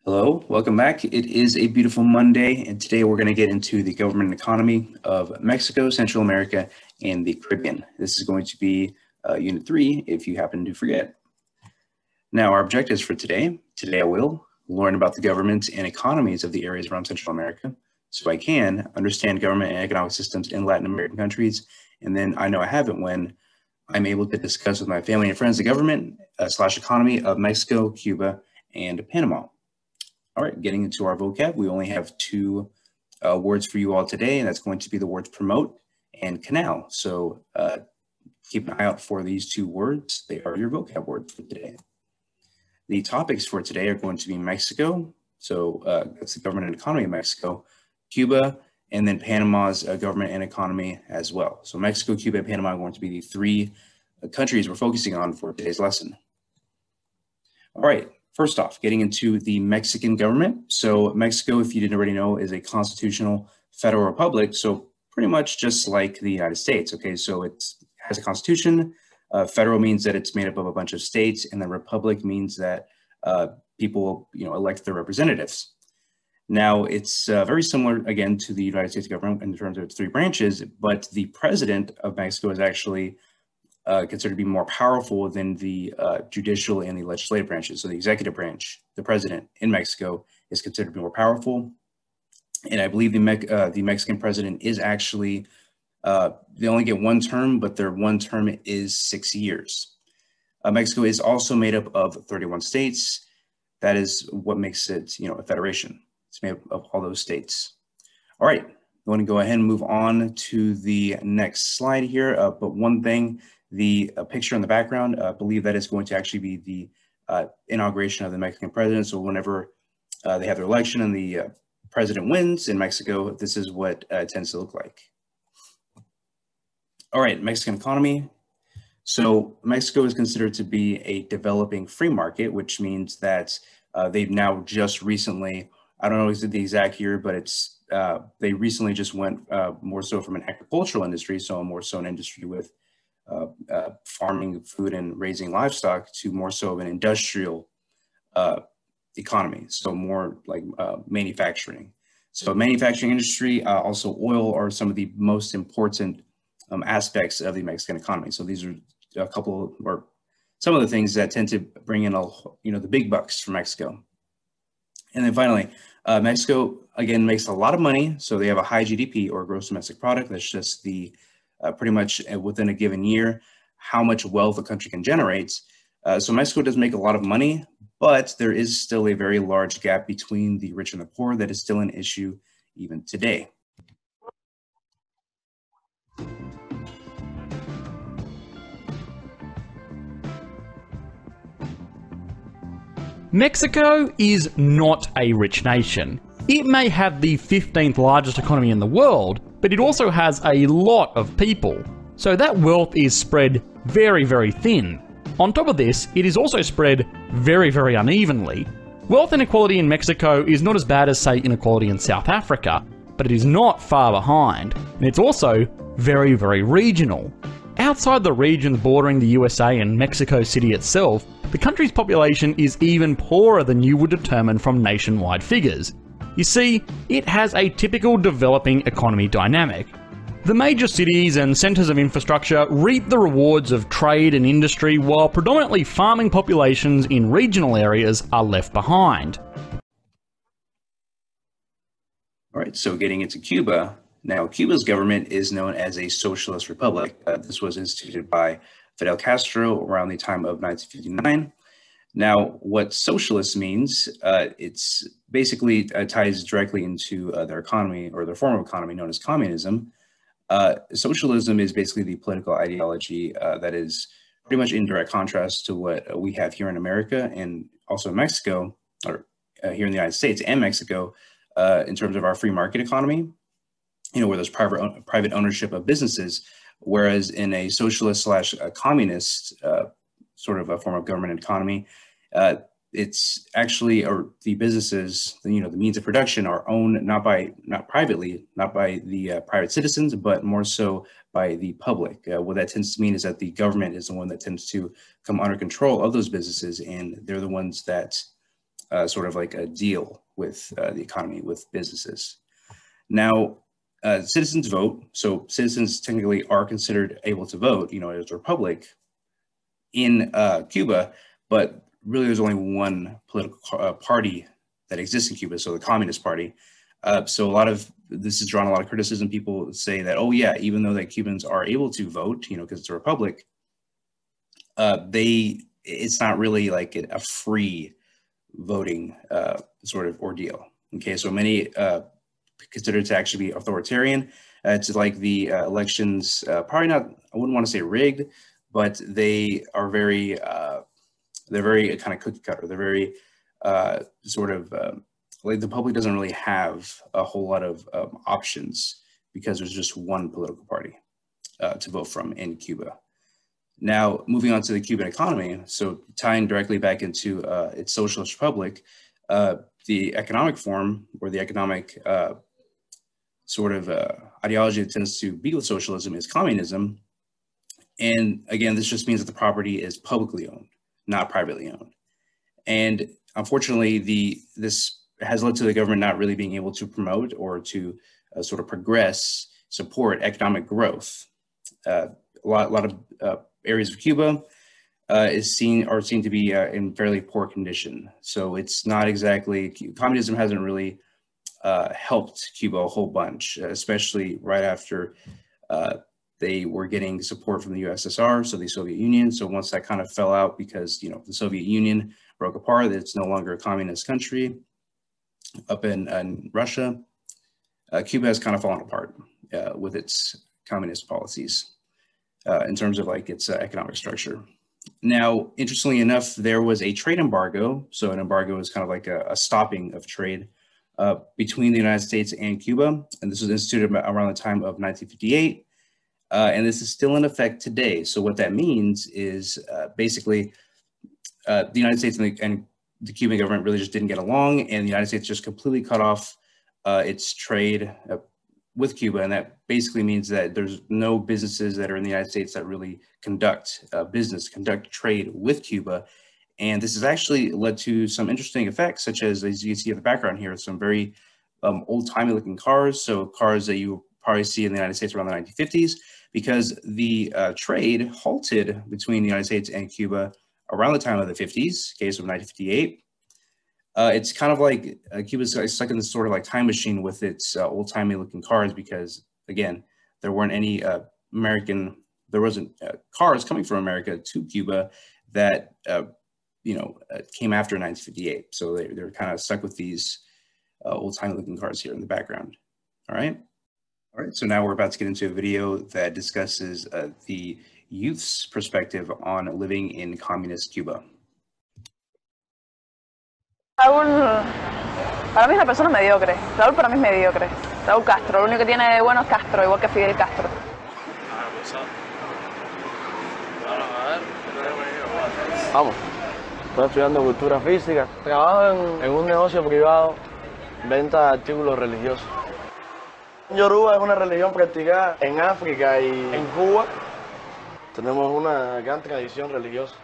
Hello, welcome back. It is a beautiful Monday, and today we're going to get into the government and economy of Mexico, Central America, and the Caribbean. This is going to be Unit 3, if you happen to forget. Now, our objectives for today I will learn about the governments and economies of the areas around Central America, so I can understand government and economic systems in Latin American countries, and then I know I have it when I'm able to discuss with my family and friends the government slash economy of Mexico, Cuba, and Panama. All right, getting into our vocab, we only have two words for you all today, and that's going to be the words promote and canal. So keep an eye out for these two words. They are your vocab words for today. The topics for today are going to be Mexico. So that's the government and economy of Mexico, Cuba, and then Panama's government and economy as well. So Mexico, Cuba, and Panama are going to be the three countries we're focusing on for today's lesson. All right. First off, getting into the Mexican government. So Mexico, if you didn't already know, is a constitutional federal republic. So pretty much just like the United States. Okay, so it has a constitution. Federal means that it's made up of a bunch of states, and the republic means that people, elect their representatives. Now, it's very similar, again, to the United States government in terms of its three branches, but the president of Mexico is actually considered to be more powerful than the judicial and the legislative branches. So the executive branch, the president in Mexico, is considered to be more powerful. And I believe the Mexican president is actually, they only get one term, but their one term is 6 years. Mexico is also made up of 31 states. That is what makes it, a federation. It's made up of all those states. All right, I'm going to go ahead and move on to the next slide here. But one thing, the picture in the background, I believe that is going to actually be the inauguration of the Mexican president. So whenever they have their election and the president wins in Mexico, this is what it tends to look like. All right, Mexican economy. So Mexico is considered to be a developing free market, which means that they've now just recently, I don't know the exact year, but it's they recently just went more so from an agricultural industry, so more so an industry with farming food and raising livestock, to more so of an industrial economy, so more like manufacturing. So manufacturing industry, also oil, are some of the most important aspects of the Mexican economy. So these are a couple, or some of the things that tend to bring in the big bucks for Mexico. And then finally, Mexico, again, makes a lot of money. So they have a high GDP, or gross domestic product. That's just the pretty much within a given year, how much wealth a country can generate. So Mexico does make a lot of money, but there is still a very large gap between the rich and the poor that is still an issue even today. Mexico is not a rich nation. It may have the 15th largest economy in the world, but it also has a lot of people. So that wealth is spread very, very thin. On top of this, it is also spread very, very unevenly. Wealth inequality in Mexico is not as bad as, say, inequality in South Africa, but it is not far behind. And it's also very, very regional. Outside the regions bordering the USA and Mexico City itself, the country's population is even poorer than you would determine from nationwide figures. You see, it has a typical developing economy dynamic. The major cities and centres of infrastructure reap the rewards of trade and industry, while predominantly farming populations in regional areas are left behind. All right, so getting into Cuba. Now, Cuba's government is known as a socialist republic. This was instituted by Fidel Castro around the time of 1959. Now, what socialist means, it's basically ties directly into their economy, or their form of economy known as communism. Socialism is basically the political ideology that is pretty much in direct contrast to what we have here in America, and also in Mexico, or here in the United States and Mexico, in terms of our free market economy, where there's private ownership of businesses, whereas in a socialist slash communist sort of a form of government and economy, it's actually, or the businesses, the means of production are owned not privately, not by the private citizens, but more so by the public. What that tends to mean is that the government is the one that tends to come under control of those businesses, and they're the ones that sort of like a deal with the economy, with businesses. Now, citizens vote, so citizens technically are considered able to vote, as a republic in Cuba, but really there's only one political party that exists in Cuba, so the Communist Party. So a lot of this has drawn a lot of criticism. People say that, oh yeah, even though that Cubans are able to vote, because it's a republic, it's not really like a free voting sort of ordeal. Okay, so many consider it to actually be authoritarian. It's like the elections, probably not, I wouldn't want to say rigged, but they are very, they're very kind of cookie cutter. They're very sort of, like the public doesn't really have a whole lot of options because there's just one political party to vote from in Cuba. Now, moving on to the Cuban economy, so tying directly back into its socialist republic, the economic form or the economic sort of ideology that tends to be with socialism is communism. And again, this just means that the property is publicly owned, not privately owned. And unfortunately, this has led to the government not really being able to promote or to sort of support economic growth. A lot of areas of Cuba are seen to be in fairly poor condition. So it's not exactly, communism hasn't really helped Cuba a whole bunch, especially right after they were getting support from the USSR, so the Soviet Union. So once that kind of fell out because the Soviet Union broke apart, it's no longer a communist country up in Russia, Cuba has kind of fallen apart with its communist policies in terms of like its economic structure. Now, interestingly enough, there was a trade embargo. So an embargo is kind of like a stopping of trade between the United States and Cuba. And this was instituted around the time of 1958. And this is still in effect today. So what that means is basically the United States and the Cuban government really just didn't get along, and the United States just completely cut off its trade with Cuba. And that basically means that there's no businesses that are in the United States that really conduct trade with Cuba. And this has actually led to some interesting effects, such as you can see in the background here, some very old-timey looking cars. So cars that you probably see in the United States around the 1950s, because the trade halted between the United States and Cuba around the time of the 50s, case of 1958. It's kind of like Cuba's stuck in this sort of like time machine with its old-timey looking cars, because again, there weren't any there wasn't cars coming from America to Cuba that came after 1958. So they're kind of stuck with these old-timey looking cars here in the background. All right. So now we're about to get into a video that discusses the youth's perspective on living in communist Cuba. Raúl, para mí es una persona mediocre. Raúl para mí es mediocre. Raúl Castro, lo único que tiene de bueno es Castro, igual que Fidel Castro. Vamos, estoy estudiando cultura física. Trabajo en un negocio privado, venta de artículos religiosos. Yoruba es una religión practicada en África y en Cuba. Tenemos una gran tradición religiosa.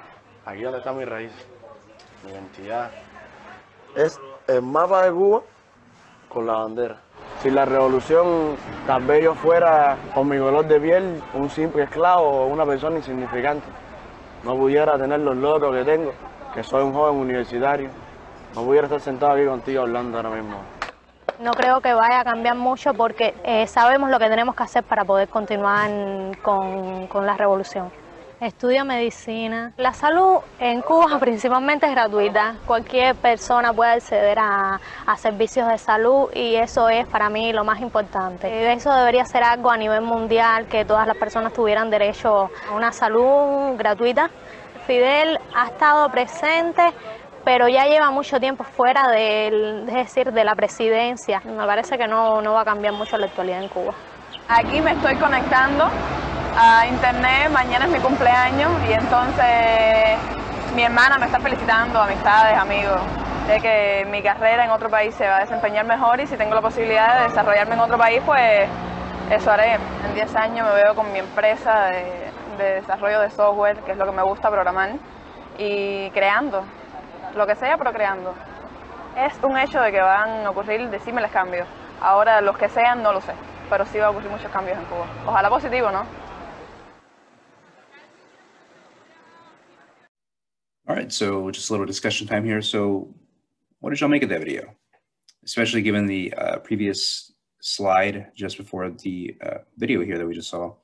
Aquí donde está mi raíz, mi identidad. Es el mapa de Cuba con la bandera. Si la revolución, tal vez yo fuera con mi color de piel un simple esclavo o una persona insignificante. No pudiera tener los logros que tengo, que soy un joven universitario. No pudiera estar sentado aquí contigo hablando ahora mismo. No creo que vaya a cambiar mucho porque sabemos lo que tenemos que hacer para poder continuar con la revolución. Estudio medicina. La salud en Cuba principalmente es gratuita. Cualquier persona puede acceder a servicios de salud y eso es para mí lo más importante. Eso debería ser algo a nivel mundial, que todas las personas tuvieran derecho a una salud gratuita. Fidel ha estado presente, pero ya lleva mucho tiempo fuera de la presidencia. Me parece que no va a cambiar mucho la actualidad en Cuba. Aquí me estoy conectando a internet, mañana es mi cumpleaños y entonces mi hermana me está felicitando, amistades, amigos, de que mi carrera en otro país se va a desempeñar mejor y si tengo la posibilidad de desarrollarme en otro país, pues eso haré. En 10 años me veo con mi empresa de desarrollo de software, que es lo que me gusta programar, y creando, lo que sea, pero creando. Es un hecho de que van a ocurrir disímiles cambios. Ahora, los que sean, no lo sé, pero sí va a ocurrir muchos cambios en Cuba. Ojalá positivo, ¿no? All right, so just a little discussion time here. So what did y'all make of that video? Especially given the previous slide just before the video here that we just saw.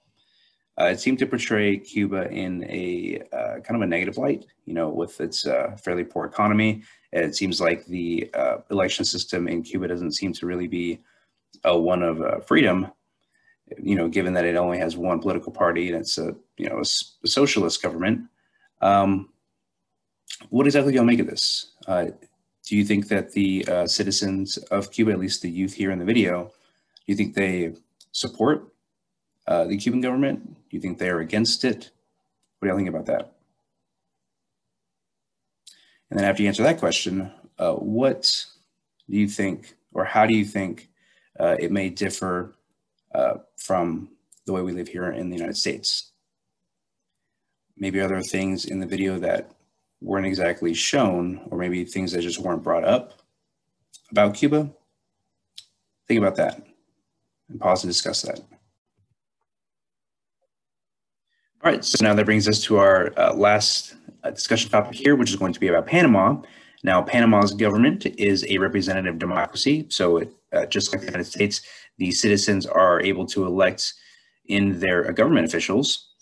It seemed to portray Cuba in a kind of a negative light, you know, with its fairly poor economy. It seems like the election system in Cuba doesn't seem to really be one of freedom, you know, given that it only has one political party and it's a, you know, a socialist government. What exactly do y'all make of this? Do you think that the citizens of Cuba, at least the youth here in the video, do you think they support the Cuban government? Do you think they are against it? What do y'all think about that? And then after you answer that question, what do you think, or how do you think it may differ from the way we live here in the United States? Maybe are there things in the video that weren't exactly shown, or maybe things that just weren't brought up about Cuba? Think about that and pause and discuss that. All right, so now that brings us to our last discussion topic here, which is going to be about Panama. Now, Panama's government is a representative democracy. So just like the United States, the citizens are able to elect in their government officials.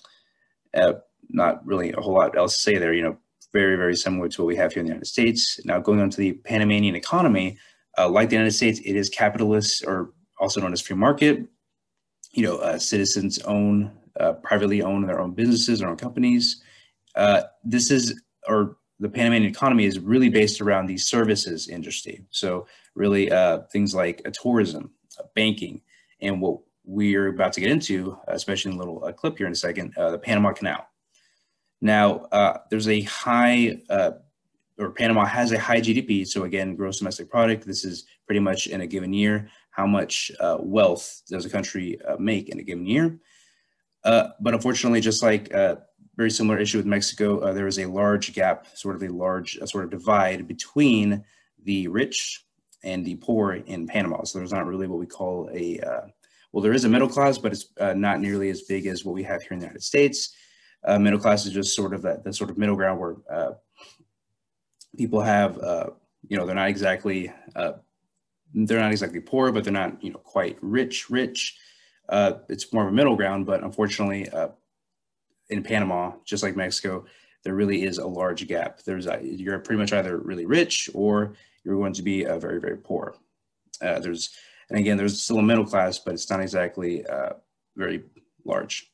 Not really a whole lot else to say there, you know, very, very similar to what we have here in the United States. Now, going on to the Panamanian economy, like the United States, it is capitalist, or also known as free market. You know, citizens own, privately own their own businesses, their own companies. This is, or the Panamanian economy is really based around the services industry. So really things like tourism, banking, and what we're about to get into, especially in a little clip here in a second, the Panama Canal. Now, there's a high, or Panama has a high GDP. So again, gross domestic product, this is pretty much in a given year, how much wealth does a country make in a given year. But unfortunately, just like very similar issue with Mexico, there is a large gap, sort of a large sort of divide between the rich and the poor in Panama. So there's not really what we call a, well, there is a middle class, but it's not nearly as big as what we have here in the United States. Middle class is just sort of that sort of middle ground where people have, you know, they're not exactly poor, but they're not, you know, quite rich. It's more of a middle ground, but unfortunately, in Panama, just like Mexico, there really is a large gap. You're pretty much either really rich or you're going to be very, very poor. And again, there's still a middle class, but it's not exactly very large.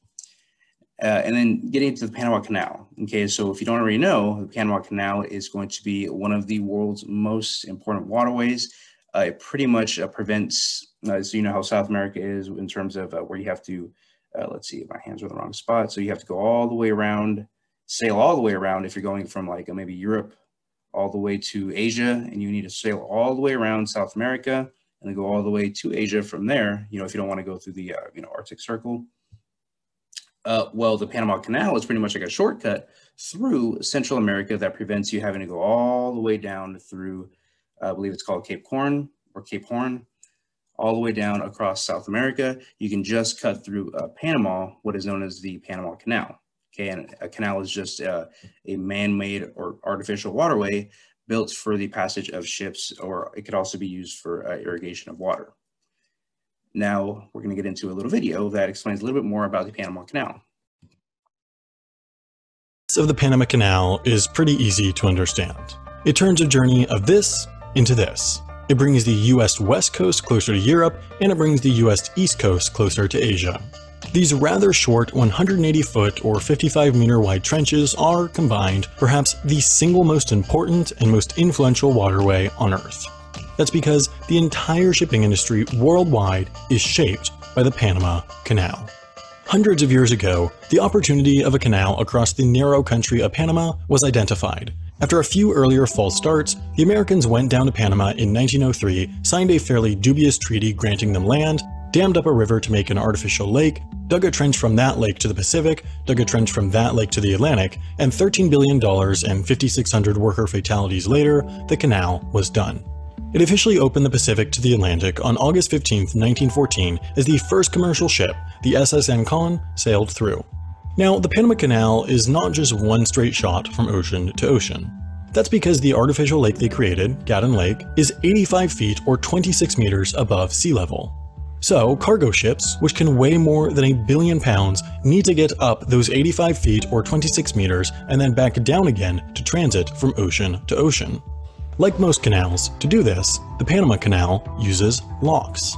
And then getting into the Panama Canal. Okay, so if you don't already know, the Panama Canal is going to be one of the world's most important waterways. It pretty much prevents, so you know how South America is in terms of where you have to, let's see, my hands are in the wrong spot. So you have to go all the way around, sail all the way around if you're going from like maybe Europe all the way to Asia, and you need to sail all the way around South America and then go all the way to Asia from there, you know, if you don't want to go through the, you know, Arctic Circle. Well, the Panama Canal is pretty much like a shortcut through Central America that prevents you having to go all the way down through, I believe it's called Cape Horn, all the way down across South America. You can just cut through Panama, what is known as the Panama Canal. Okay, and a canal is just a man-made or artificial waterway built for the passage of ships, or it could also be used for irrigation of water. Now, we're going to get into a little video that explains a little bit more about the Panama Canal. Of the Panama Canal is pretty easy to understand. It turns a journey of this into this. It brings the US West Coast closer to Europe, and it brings the US East Coast closer to Asia. These rather short 180-foot or 55-meter wide trenches are, combined, perhaps the single most important and most influential waterway on Earth. That's because the entire shipping industry worldwide is shaped by the Panama Canal. Hundreds of years ago, the opportunity of a canal across the narrow country of Panama was identified. After a few earlier false starts, the Americans went down to Panama in 1903, signed a fairly dubious treaty granting them land, dammed up a river to make an artificial lake, dug a trench from that lake to the Pacific, dug a trench from that lake to the Atlantic, and $13 billion and 5,600 worker fatalities later, the canal was done. It officially opened the Pacific to the Atlantic on August 15, 1914, as the first commercial ship, the SS Ancon, sailed through. Now, the Panama Canal is not just one straight shot from ocean to ocean. That's because the artificial lake they created, Gatun Lake, is 85 feet or 26 meters above sea level. So, cargo ships, which can weigh more than 1 billion pounds, need to get up those 85 feet or 26 meters and then back down again to transit from ocean to ocean. Like most canals, to do this, the Panama Canal uses locks.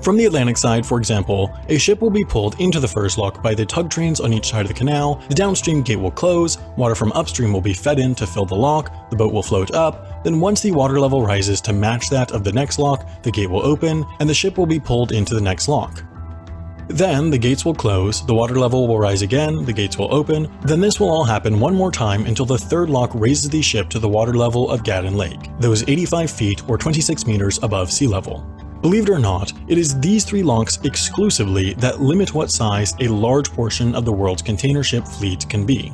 From the Atlantic side, for example, a ship will be pulled into the first lock by the tug trains on each side of the canal, the downstream gate will close, water from upstream will be fed in to fill the lock, the boat will float up, then once the water level rises to match that of the next lock, the gate will open, and the ship will be pulled into the next lock. Then the gates will close, the water level will rise again, the gates will open, then this will all happen one more time until the third lock raises the ship to the water level of Gatun Lake, those 85 feet or 26 meters above sea level. Believe it or not, it is these 3 locks exclusively that limit what size a large portion of the world's container ship fleet can be.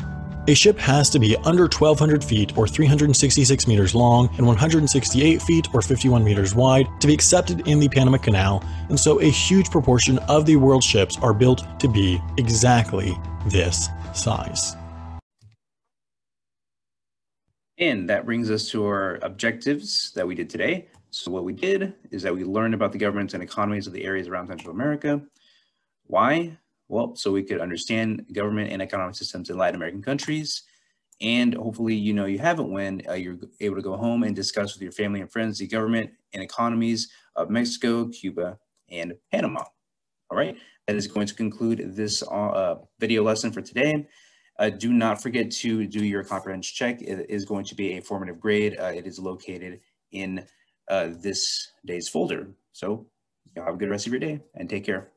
A ship has to be under 1,200 feet or 366 meters long and 168 feet or 51 meters wide to be accepted in the Panama Canal, and so a huge proportion of the world's ships are built to be exactly this size. And that brings us to our objectives that we did today. So what we did is that we learned about the governments and economies of the areas around Central America. Why? Well, so we could understand government and economic systems in Latin American countries. And hopefully, you know, you haven't when you're able to go home and discuss with your family and friends the government and economies of Mexico, Cuba, and Panama. All right, that is going to conclude this video lesson for today. Do not forget to do your comprehension check. It is going to be a formative grade. It is located in this day's folder. So have a good rest of your day and take care.